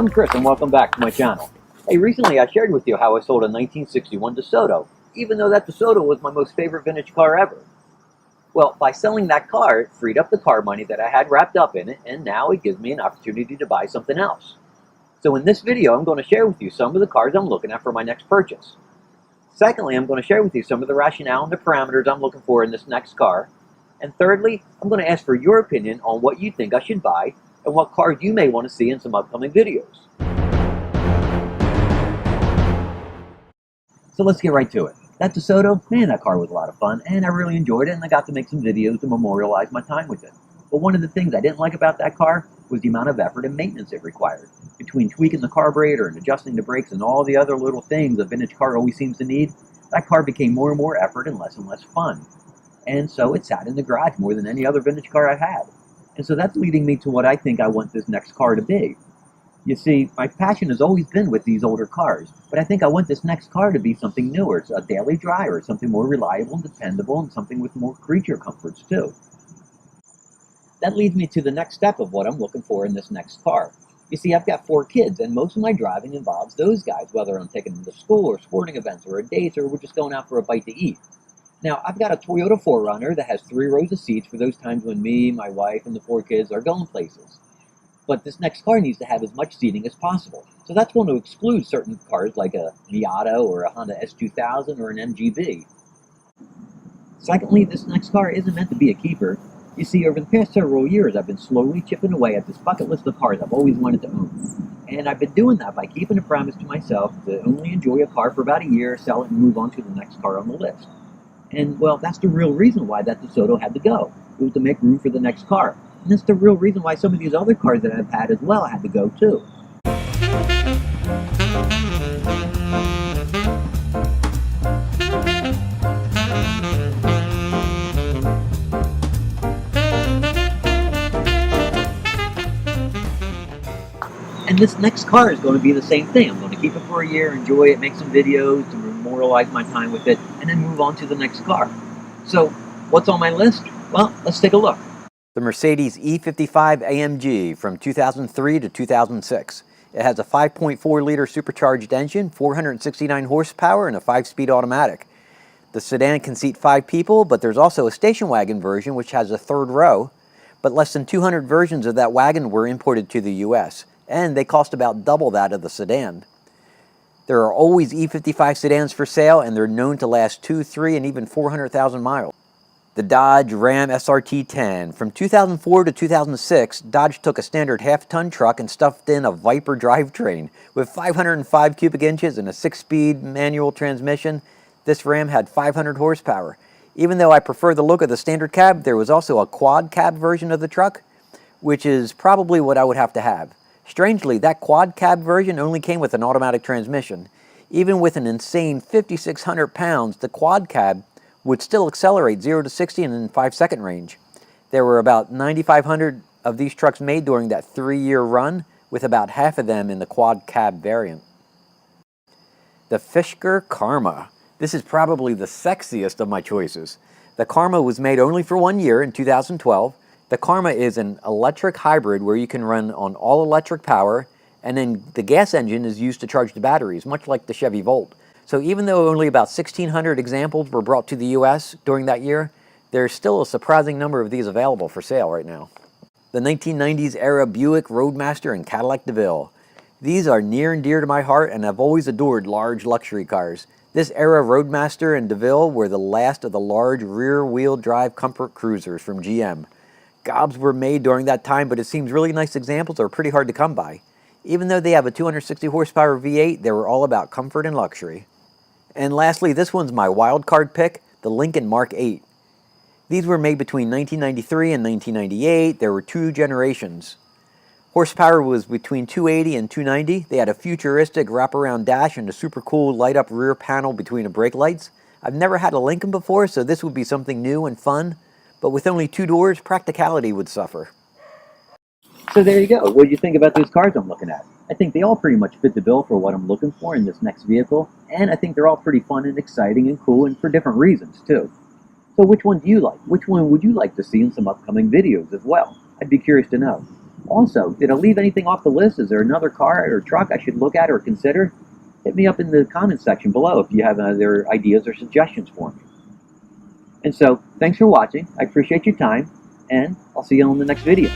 I'm Chris and welcome back to my channel. Hey, recently I shared with you how I sold a 1961 Desoto, even though that Desoto was my most favorite vintage car ever. Well, by selling that car, it freed up the car money that I had wrapped up in it, and now it gives me an opportunity to buy something else. So in this video, I'm going to share with you some of the cars I'm looking at for my next purchase. Secondly, I'm going to share with you some of the rationale and the parameters I'm looking for in this next car. And thirdly, I'm going to ask for your opinion on what you think I should buy and what cars you may want to see in some upcoming videos. So let's get right to it. That Desoto, man, that car was a lot of fun, and I really enjoyed it, and I got to make some videos to memorialize my time with it. But one of the things I didn't like about that car was the amount of effort and maintenance it required. Between tweaking the carburetor and adjusting the brakes and all the other little things a vintage car always seems to need, that car became more and more effort and less fun. And so it sat in the garage more than any other vintage car I've had. And so that's leading me to what I think I want this next car to be. You see, my passion has always been with these older cars, but I think I want this next car to be something newer. It's a daily driver, something more reliable and dependable, and something with more creature comforts too. That leads me to the next step of what I'm looking for in this next car. You see, I've got 4 kids, and most of my driving involves those guys, whether I'm taking them to school or sporting events or a date, or we're just going out for a bite to eat. Now, I've got a Toyota 4Runner that has 3 rows of seats for those times when me, my wife, and the 4 kids are going places. But this next car needs to have as much seating as possible. So that's going to exclude certain cars like a Miata or a Honda S2000 or an MGB. Secondly, this next car isn't meant to be a keeper. You see, over the past several years, I've been slowly chipping away at this bucket list of cars I've always wanted to own. And I've been doing that by keeping a promise to myself to only enjoy a car for about a year, sell it, and move on to the next car on the list. And, well, that's the real reason why that Desoto had to go. It was to make room for the next car. And that's the real reason why some of these other cars that I've had as well had to go, too. And this next car is going to be the same thing. I'm going to keep it for a year, enjoy it, make some videos to memorialize my time with it, and then move on to the next car. So, what's on my list? Well, let's take a look. The Mercedes E55 AMG from 2003 to 2006. It has a 5.4-liter supercharged engine, 469 horsepower, and a 5-speed automatic. The sedan can seat 5 people, but there's also a station wagon version which has a 3rd row, but less than 200 versions of that wagon were imported to the US, and they cost about double that of the sedan. There are always E55 sedans for sale, and they're known to last 2, 3, and even 400,000 miles. The Dodge Ram SRT10. From 2004 to 2006, Dodge took a standard half-ton truck and stuffed in a Viper drivetrain. With 505 cubic inches and a 6-speed manual transmission, this Ram had 500 horsepower. Even though I prefer the look of the standard cab, there was also a quad cab version of the truck, which is probably what I would have to have. Strangely, that quad cab version only came with an automatic transmission. Even with an insane 5,600 pounds, the quad cab would still accelerate 0 to 60 in 5-second range. There were about 9,500 of these trucks made during that 3-year run, with about half of them in the quad cab variant. The Fisker Karma. This is probably the sexiest of my choices. The Karma was made only for 1 year in 2012. The Karma is an electric hybrid where you can run on all electric power, and then the gas engine is used to charge the batteries, much like the Chevy Volt. So even though only about 1,600 examples were brought to the US during that year, there's still a surprising number of these available for sale right now. The 1990s era Buick Roadmaster and Cadillac DeVille. These are near and dear to my heart, and I've always adored large luxury cars. This era Roadmaster and DeVille were the last of the large rear-wheel drive comfort cruisers from GM. Gobs were made during that time, but it seems really nice examples are pretty hard to come by. Even though they have a 260 horsepower V8, they were all about comfort and luxury. And lastly, this one's my wild card pick, the Lincoln Mark 8. These were made between 1993 and 1998. There were 2 generations. Horsepower was between 280 and 290. They had a futuristic wraparound dash and a super cool light-up rear panel between the brake lights. I've never had a Lincoln before, so this would be something new and fun. But with only 2 doors, practicality would suffer. So there you go. What do you think about these cars I'm looking at? I think they all pretty much fit the bill for what I'm looking for in this next vehicle, and I think they're all pretty fun and exciting and cool, and for different reasons too. So which one do you like? Which one would you like to see in some upcoming videos as well? I'd be curious to know. Also, did I leave anything off the list? Is there another car or truck I should look at or consider? Hit me up in the comments section below if you have other ideas or suggestions for me. And so, thanks for watching. I appreciate your time, and I'll see you on the next video.